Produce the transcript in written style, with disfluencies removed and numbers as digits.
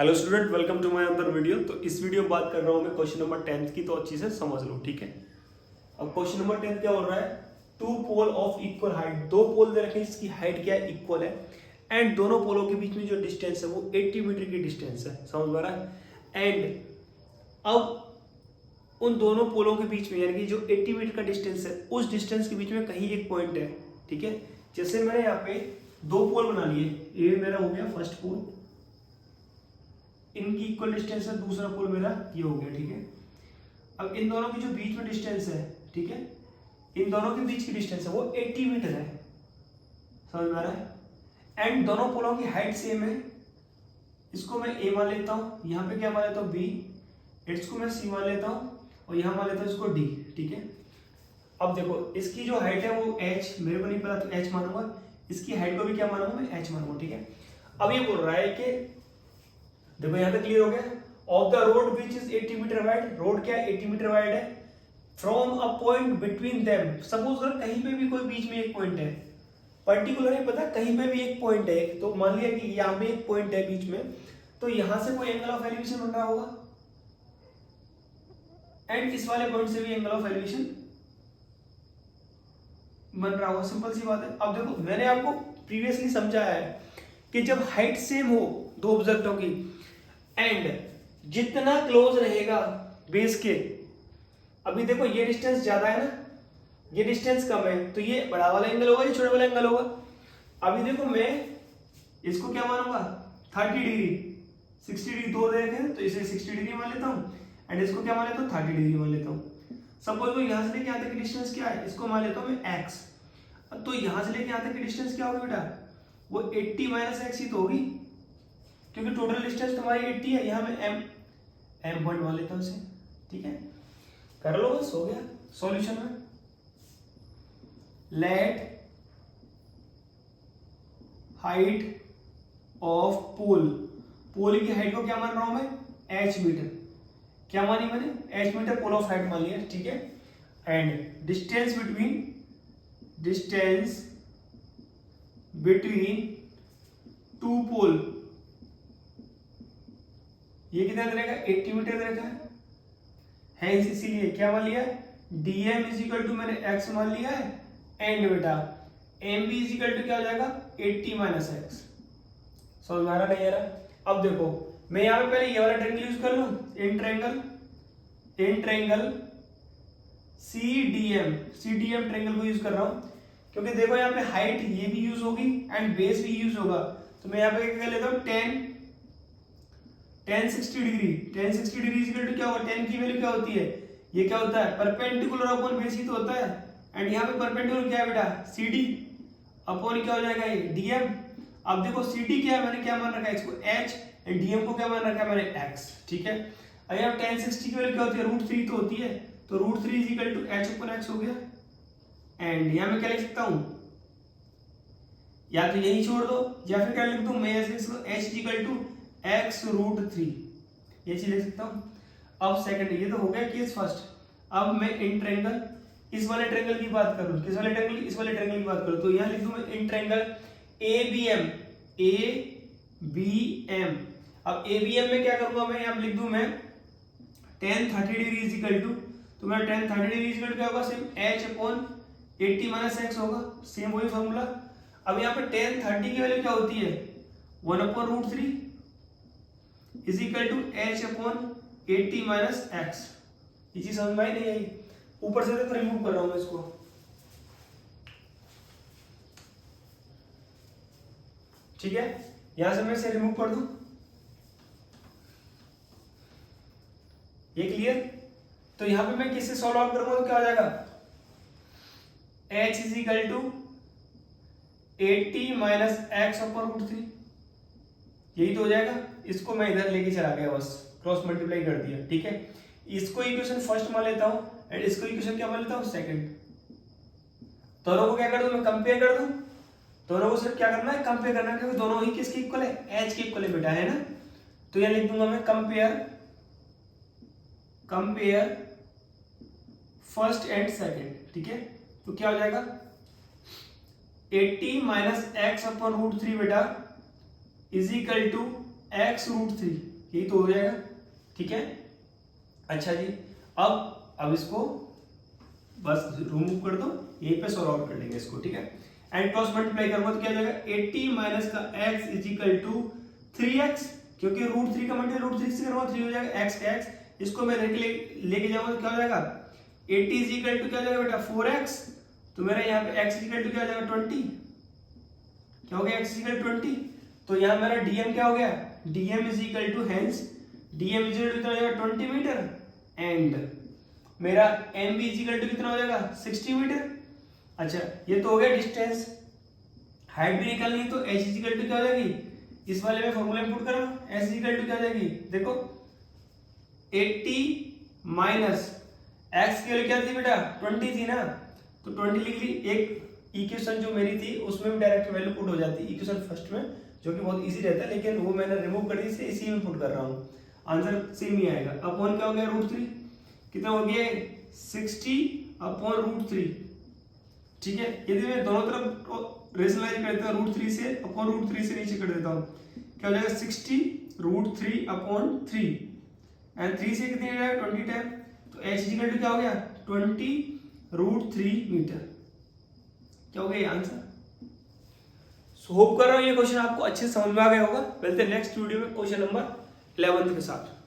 Hello student, welcome to my another video. तो इस video में बात कर रहा हूँ मैं क्वेश्चन नंबर 10 की, तो अच्छी से समझ लो, ठीक है। अब क्वेश्चन नंबर 10 क्या हो रहा है, two pole of equal height, दो पोल दे रखे हैं, इसकी हाइट क्या है, इक्वल है, एंड दोनों पोलों के बीच में जो डिस्टेंस है वो 80 मीटर की डिस्टेंस है, समझ में आ रहा है। एंड अब उन दोनों पोलों के बीच में यानी कि जो 80 मीटर का डिस्टेंस है, उस डिस्टेंस के बीच में कहीं एक पॉइंट है, ठीक है। जैसे मैंने यहाँ पे दो पोल बना लिए, ये मेरा हो गया फर्स्ट पोल, इनकी इक्वल डिस्टेंस है, दूसरा पोल मेरा ये हो गया, ठीक है। अब इन दोनों की जो बीच में डिस्टेंस है, ठीक है, इन दोनों के बीच की डिस्टेंस है वो 80 मीटर है, समझ में आ रहा है। एंड दोनों पोलों की हाइट सेम है, इसको मैं ए मान लेता हूँ, यहाँ पे क्या मान लेता हूँ बी, इसको मैं सी मान लेता हूँ, और यहाँ मान लेता हूँ इसको डी, ठीक है। अब देखो इसकी जो हाइट है वो एच, मेरे को नहीं पता तो एच मानूंगा, इसकी हाइट को भी क्या मानूंगा मैं, एच मानूंगा, ठीक है। अब ये बोल रहा है कि देखो यहाँ तक क्लियर हो गया, of the road which is 80 metre wide, road क्या है 80 मीटर वाइड है, from a point between them, suppose अगर कहीं पे भी कोई बीच में एक पॉइंट है, पर्टिकुलर नहीं पता, कहीं पे भी एक पॉइंट है, तो मान लिया कि यहाँ पे एक पॉइंट है बीच में, तो यहां से कोई एंगल ऑफ एलिवेशन बन रहा होगा, एंड इस वाले पॉइंट से भी एंगल ऑफ एलिवेशन बन रहा होगा, सिंपल सी बात है। अब देखो मैंने आपको प्रीवियसली समझाया है कि जब हाइट सेम हो दो ऑब्जेक्टों की, एंड जितना क्लोज रहेगा बेस के, अभी देखो ये डिस्टेंस ज्यादा है ना, ये डिस्टेंस कम है, तो ये बड़ा वाला एंगल होगा, ये छोटा वाला एंगल होगा। अभी देखो मैं इसको क्या मानूंगा 30 डिग्री, 60 डिग्री दो दे रखे हैं, तो इसे 60 डिग्री मान लेता हूँ, एंड इसको क्या मान लेता हूँ 30 डिग्री मान लेता हूँ। सपोज वो यहां से लेके यहाँ तक की डिस्टेंस क्या है, इसको मान लेता हूँ मैं एक्स, तो यहां से लेके यहाँ तक की डिस्टेंस क्या होगी बेटा, वो 80 माइनस एक्स ही तो होगी, क्योंकि टोटल डिस्टेंस तुम्हारी 80 है, यहां मैं एम पॉइंट मान लेता हूं इसे, ठीक है। कर लो, बस हो गया सॉल्यूशन में। लेट हाइट ऑफ पोल, पोल की हाइट को क्या मान रहा हूं मैं, एच मीटर, क्या मानी मैंने, H metre pole of height मान लिया, ठीक है। And distance between two pole, ये कितना दे रखा है 80 मीटर दे रखा है, इसीलिए क्या मान लिया, dm इज इक्वल टू मैंने x मान लिया है, एंड बेटा mb इज इक्वल टू क्या हो जाएगा 80 माइनस एक्स, समझ में आ रहा नहीं आ रहा। अब देखो मैं यहाँ पे पहले ये वाला ट्रायंगल यूज कर लूं, इन ट्रायंगल CDM ट्रायंगल को यूज कर रहा हूं, क्योंकि देखो यहाँ पे हाइट ये भी यूज होगी एंड बेस भी यूज होगा, तो मैं यहाँ पे क्या कर लेता हूँ tan 60 डिग्री इक्वल टू क्या होगा, tan की वैल्यू क्या होती है, ये क्या होता है परपेंडिकुलर अपॉन बेस ही तो होता है, एंड यहाँ पे परपेंडिकुलर क्या है बेटा CD अपॉन क्या हो जाएगा ये DM। अब देखो CD क्या है, मैंने क्या मान रखा है इसको H, एंड DM को क्या मान रखा है मैंने X, ठीक है। अब यहाँ tan 60 की वैल्यू क्या होती है √3 तो होती है, तो √3 is equal to H upon X हो गया, एंड यहाँ मैं क्या लिख सकता हूँ, या तो यही छोड़ दो या फिर क्या लिख दूं मैं, ऐसे इसको H इक्वल टू x √3, ये चीज लिख सकता हूं। अब सेकंड, ये तो हो गया केस फर्स्ट। अब मैं इन ट्रायंगल, इस वाले ट्रायंगल की बात करूं, किस वाले ट्रायंगल, इस वाले ट्रायंगल की बात करूं, तो यहां लिख दूं मैं इन ट्रायंगल ABM। अब ABM में क्या करूंगा मैं, यहां लिख दूं मैं tan 30 degree is equal to, तो मैं tan 30 degree is equal to क्या होगा, same h upon 80 minus x होगा, सेम वही फार्मूला। अब यहाँ पे tan 30 की वैल्यू क्या होती है 1 upon √3 is equal to h upon 80 minus x, ये चीज समझ में आई नहीं आई। ऊपर से देखो रिमूव कर रहा हूं मैं इसको, ठीक है, यहां से मैं इसे रिमूव कर दूं, ये क्लियर। तो यहां पे मैं किससे सॉल्व आउट करूंगा तो क्या हो जाएगा, h is equal to 80 minus x upon √3, यही तो हो जाएगा। इसको मैं इधर लेके चला गया, बस क्रॉस मल्टीप्लाई कर दिया, ठीक है। इसको इक्वेशन फर्स्ट मान लेता हूं, एंड इसको इक्वेशन क्या मान लेता हूं सेकंड। दोनों को क्या कर दूं मैं, कंपेयर कर दूं, दोनों को सिर्फ क्या करना है कंपेयर करना है, क्योंकि दोनों ही किसके इक्वल है, एच के इक्वल है बेटा, है ना। तो यहां लिख दूंगा मैं कंपेयर फर्स्ट एंड सेकंड, ठीक है। तो क्या हो जाएगा 80 माइनस एक्स अपॉन √3 बेटा इज इक्वल टू x √3, यही तो हो जाएगा, ठीक है। अच्छा जी, अब इसको बस रिमूव कर दो, यहीं पे सॉल्व आउट कर लेंगे इसको, ठीक है। एंड क्रॉस मल्टीप्लाई करूंगा तो क्या हो जाएगा 80 माइनस का x is equal to 3x, क्योंकि √3 का मल्टीप्लाई √3 से करूंगा 3 हो जाएगा x का x, इसको मैं लेके जाऊंगा तो क्या हो जाएगा 80 इज इक्वल टू क्या हो जाएगा बेटा 4x, तो मेरा यहाँ पे x इज इक्वल टू क्या हो जाएगा 20, क्या हो गया x इज इक्वल टू 20, तो यहाँ मेरा dm क्या हो गया dm is equal to hence dm is equal to कितना हो जाएगा 20 मीटर एंड मेरा mb इज इक्वल टू कितना हो जाएगा 60 मीटर। अच्छा ये तो हो गया डिस्टेंस, हाइट भी निकालनी है तो h इज इक्वल टू क्या हो जाएगी, इस वाले में फॉर्मूला में पुट करो, h इज इक्वल टू क्या हो जाएगी, देखो 80 माइनस x की वैल्यू क्या थी बेटा 20 थी ना, तो 20 लिख ली। एक इक्वेशन जो मेरी थी उसमें भी डायरेक्ट वैल्यू पुट हो जाती है इक्वेशन फर्स्ट में, जो कि बहुत इजी रहता है, लेकिन वो मैंने रिमूव कर दी, इसलिए इसी में पुट कर रहा हूँ, आंसर सेम ही आएगा। अपॉन क्या हो गया √3, कितना हो गया 60 अपॉन √3, ठीक है। यदि मैं दोनों तरफ रेशनलाइज कर देता हूँ √3 से अपॉन √3 से नीचे कर देता हूँ, क्या हो जाएगा 60 √3 अपॉन 3 एंड 3 से कितनी हो जाएगा 20 टाइम, तो h इक्वल टू क्या हो गया 20 √3 मीटर, क्या हो गया ये आंसर। सो होप कर रहा हूँ ये क्वेश्चन आपको अच्छे से समझ में आ गया होगा। मिलते हैं नेक्स्ट वीडियो में क्वेश्चन नंबर 11 के साथ।